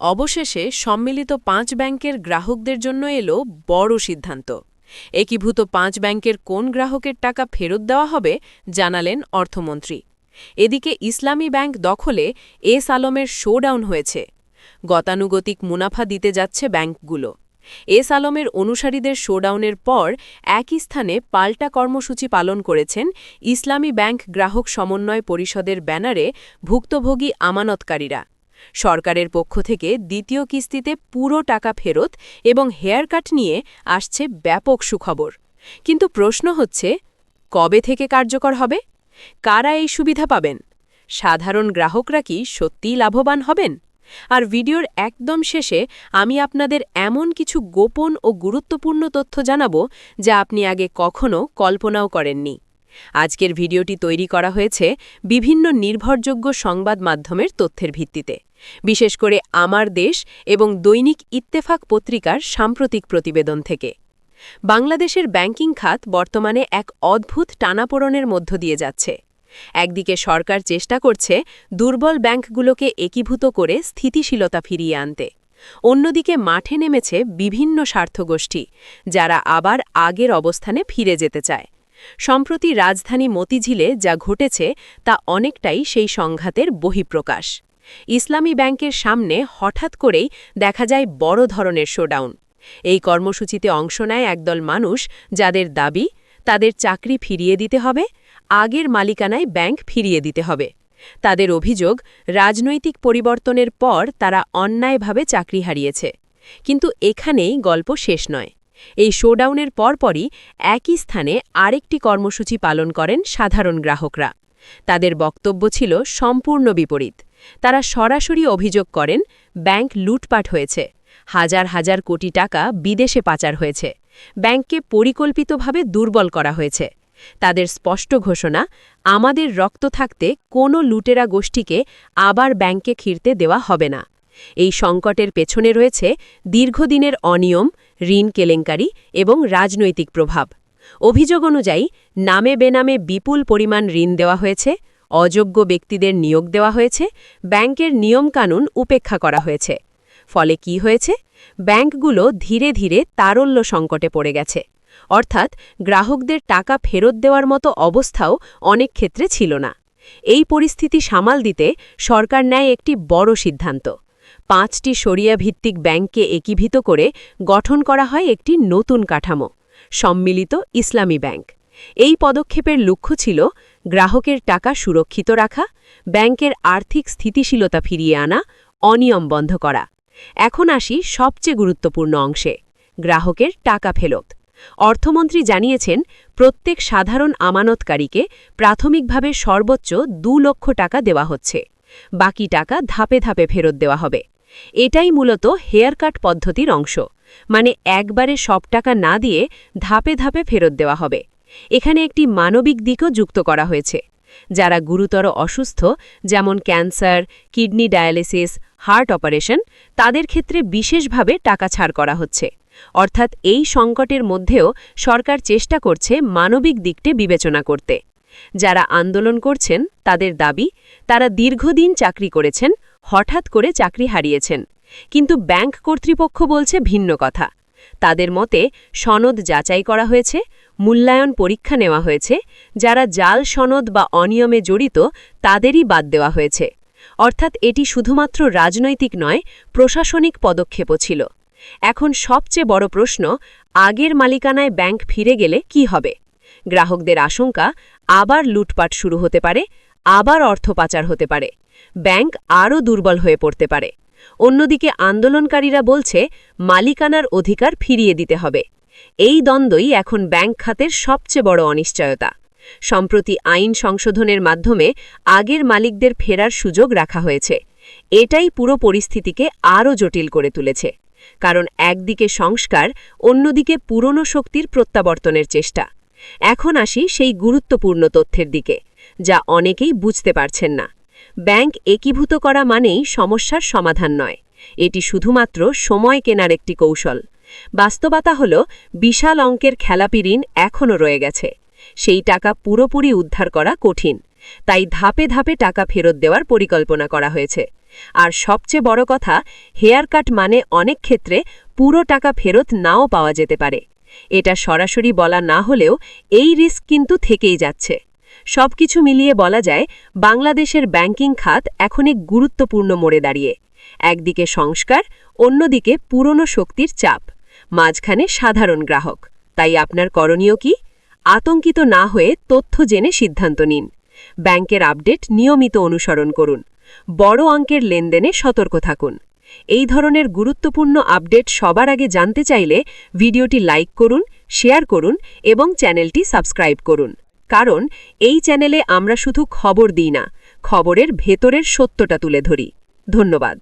অবশেষে সম্মিলিত ৫ ব্যাংকের গ্রাহকদের জন্য এলো বড় সিদ্ধান্ত। একীভূত ৫ ব্যাংকের কোন গ্রাহকের টাকা ফেরত দেওয়া হবে জানালেন অর্থমন্ত্রী। এদিকে ইসলামী ব্যাংক দখলে এস আলমের শোডাউন হয়েছে। গতানুগতিক মুনাফা দিতে যাচ্ছে ব্যাংকগুলো। এস আলমের অনুসারীদের শোডাউনের পর একই স্থানে পাল্টা কর্মসূচি পালন করেছেন ইসলামী ব্যাংক গ্রাহক সমন্বয় পরিষদের ব্যানারে ভুক্তভোগী আমানতকারীরা। সরকারের পক্ষ থেকে দ্বিতীয় কিস্তিতে পুরো টাকা ফেরত এবং হেয়ার কাট নিয়ে আসছে ব্যাপক সুখবর। কিন্তু প্রশ্ন হচ্ছে, কবে থেকে কার্যকর হবে? কারা এই সুবিধা পাবেন? সাধারণ গ্রাহকরা কি সত্যিই লাভবান হবেন? আর ভিডিওর একদম শেষে আমি আপনাদের এমন কিছু গোপন ও গুরুত্বপূর্ণ তথ্য জানাবো যা আপনি আগে কখনো কল্পনাও করেননি। আজকের ভিডিওটি তৈরি করা হয়েছে বিভিন্ন নির্ভরযোগ্য সংবাদ মাধ্যমের তথ্যের ভিত্তিতে, বিশেষ করে আমার দেশ এবং দৈনিক ইত্তেফাক পত্রিকার সাম্প্রতিক প্রতিবেদন থেকে। বাংলাদেশের ব্যাংকিং খাত বর্তমানে এক অদ্ভুত টানাপোড়েনের মধ্য দিয়ে যাচ্ছে। একদিকে সরকার চেষ্টা করছে দুর্বল ব্যাংকগুলোকে একীভূত করে স্থিতিশীলতা ফিরিয়ে আনতে, অন্যদিকে মাঠে নেমেছে বিভিন্ন স্বার্থগোষ্ঠী যারা আবার আগের অবস্থানে ফিরে যেতে চায়। সম্প্রতি রাজধানী মতিঝিলে যা ঘটেছে তা অনেকটাই সেই সংঘাতের বহিঃপ্রকাশ। ইসলামী ব্যাংকের সামনে হঠাৎ করেই দেখা যায় বড় ধরনের শোডাউন। এই কর্মসূচিতে অংশ নেয় একদল মানুষ যাদের দাবি তাদের চাকরি ফিরিয়ে দিতে হবে, আগের মালিকানায় ব্যাংক ফিরিয়ে দিতে হবে। তাদের অভিযোগ, রাজনৈতিক পরিবর্তনের পর তারা অন্যায়ভাবে চাকরি হারিয়েছে। কিন্তু এখানেই গল্প শেষ নয়। এই শোডাউনের পরপরই একই স্থানে আরেকটি কর্মসূচি পালন করেন সাধারণ গ্রাহকরা। তাদের বক্তব্য ছিল সম্পূর্ণ বিপরীত। তারা সরাসরি অভিযোগ করেন ব্যাংক লুটপাট হয়েছে, হাজার হাজার কোটি টাকা বিদেশে পাচার হয়েছে, ব্যাংককে পরিকল্পিতভাবে দুর্বল করা হয়েছে। তাদের স্পষ্ট ঘোষণা, আমাদের রক্ত থাকতে কোনো লুটেরা গোষ্ঠীকে আবার ব্যাংকে ফিরতে দেওয়া হবে না। এই সংকটের পেছনে রয়েছে দীর্ঘদিনের অনিয়ম, ঋণ কেলেঙ্কারি এবং রাজনৈতিক প্রভাব। অভিযোগ অনুযায়ী নামে বেনামে বিপুল পরিমাণ ঋণ দেওয়া হয়েছে, অযোগ্য ব্যক্তিদের নিয়োগ দেওয়া হয়েছে, ব্যাংকের নিয়মকানুন উপেক্ষা করা হয়েছে। ফলে কি হয়েছে? ব্যাংকগুলো ধীরে ধীরে তারল্য সংকটে পড়ে গেছে। অর্থাৎ গ্রাহকদের টাকা ফেরত দেওয়ার মতো অবস্থাও অনেক ক্ষেত্রে ছিল না। এই পরিস্থিতি সামাল দিতে সরকার নেয় একটি বড় সিদ্ধান্ত। ৫টি শরিয়া-ভিত্তিক ব্যাংককে একীভূত করে গঠন করা হয় একটি নতুন কাঠামো, সম্মিলিত ইসলামী ব্যাংক। এই পদক্ষেপের লক্ষ্য ছিল গ্রাহকের টাকা সুরক্ষিত রাখা, ব্যাংকের আর্থিক স্থিতিশীলতা ফিরিয়ে আনা, অনিয়ম বন্ধ করা। এখন আসি সবচেয়ে গুরুত্বপূর্ণ অংশে, গ্রাহকের টাকা ফেরত। অর্থমন্ত্রী জানিয়েছেন, প্রত্যেক সাধারণ আমানতকারীকে প্রাথমিকভাবে সর্বোচ্চ ২ লক্ষ টাকা দেওয়া হচ্ছে। বাকি টাকা ধাপে ধাপে ফেরত দেওয়া হবে। এটাই মূলত হেয়ার কাট পদ্ধতির অংশ, মানে একবারে সব টাকা না দিয়ে ধাপে ধাপে ফেরত দেওয়া হবে। এখানে একটি মানবিক দিকও যুক্ত করা হয়েছে। যারা গুরুতর অসুস্থ, যেমন cancer, kidney dialysis, heart operation, তাদের ক্ষেত্রে বিশেষভাবে টাকা ছাড় করা হচ্ছে। অর্থাৎ এই সংকটের মধ্যেও সরকার চেষ্টা করছে মানবিক দিকটি বিবেচনা করতে। যারা আন্দোলন করছেন তাদের দাবি, তারা দীর্ঘদিন চাকরি করেছেন, হঠাৎ করে চাকরি হারিয়েছেন। কিন্তু ব্যাংক কর্তৃপক্ষ বলছে ভিন্ন কথা। তাদের মতে সনদ যাচাই করা হয়েছে, মূল্যায়ন পরীক্ষা নেওয়া হয়েছে, যারা জাল সনদ বা অনিয়মে জড়িত তাদেরই বাদ দেওয়া হয়েছে। অর্থাৎ এটি শুধুমাত্র রাজনৈতিক নয়, প্রশাসনিক পদক্ষেপও ছিল। এখন সবচেয়ে বড় প্রশ্ন, আগের মালিকানায় ব্যাংক ফিরে গেলে কি হবে? গ্রাহকদের আশঙ্কা, আবার লুটপাট শুরু হতে পারে, আবার অর্থ পাচার হতে পারে, ব্যাংক আরও দুর্বল হয়ে পড়তে পারে। অন্যদিকে আন্দোলনকারীরা বলছে মালিকানার অধিকার ফিরিয়ে দিতে হবে। এই দ্বন্দ্বই এখন ব্যাংক খাতের সবচেয়ে বড় অনিশ্চয়তা। সম্প্রতি আইন সংশোধনের মাধ্যমে আগের মালিকদের ফেরার সুযোগ রাখা হয়েছে। এটাই পুরো পরিস্থিতিকে আরও জটিল করে তুলেছে। কারণ একদিকে সংস্কার, অন্যদিকে পুরনো শক্তির প্রত্যাবর্তনের চেষ্টা। এখন আসি সেই গুরুত্বপূর্ণ তথ্যের দিকে, যা অনেকেই বুঝতে পারছেন না। ব্যাংক একীভূত করা মানেই সমস্যার সমাধান নয়, এটি শুধুমাত্র সময় কেনার একটি কৌশল। বাস্তবতা হল, বিশাল অঙ্কের খেলাপি ঋণ এখনও রয়ে গেছে। সেই টাকা পুরোপুরি উদ্ধার করা কঠিন। তাই ধাপে ধাপে টাকা ফেরত দেওয়ার পরিকল্পনা করা হয়েছে। আর সবচেয়ে বড় কথা, হেয়ার কাট মানে অনেক ক্ষেত্রে পুরো টাকা ফেরত নাও পাওয়া যেতে পারে। এটা সরাসরি বলা না হলেও এই রিস্ক কিন্তু থেকেই যাচ্ছে। সবকিছু মিলিয়ে বলা যায়, বাংলাদেশের ব্যাংকিং খাত এখন এক গুরুত্বপূর্ণ মোড়ে দাঁড়িয়ে। একদিকে সংস্কার, অন্যদিকে পুরনো শক্তির চাপ, মাঝখানে সাধারণ গ্রাহক। তাই আপনার করণীয় কি? আতঙ্কিত না হয়ে তথ্য জেনে সিদ্ধান্ত নিন। ব্যাংকের আপডেট নিয়মিত অনুসরণ করুন। বড় অঙ্কের লেনদেনে সতর্ক থাকুন। এই ধরনের গুরুত্বপূর্ণ আপডেট সবার আগে জানতে চাইলে ভিডিওটি লাইক করুন, শেয়ার করুন এবং চ্যানেলটি সাবস্ক্রাইব করুন। কারণ এই চ্যানেলে আমরা শুধু খবর দিই না, খবরের ভেতরের সত্যটা তুলে ধরি। ধন্যবাদ।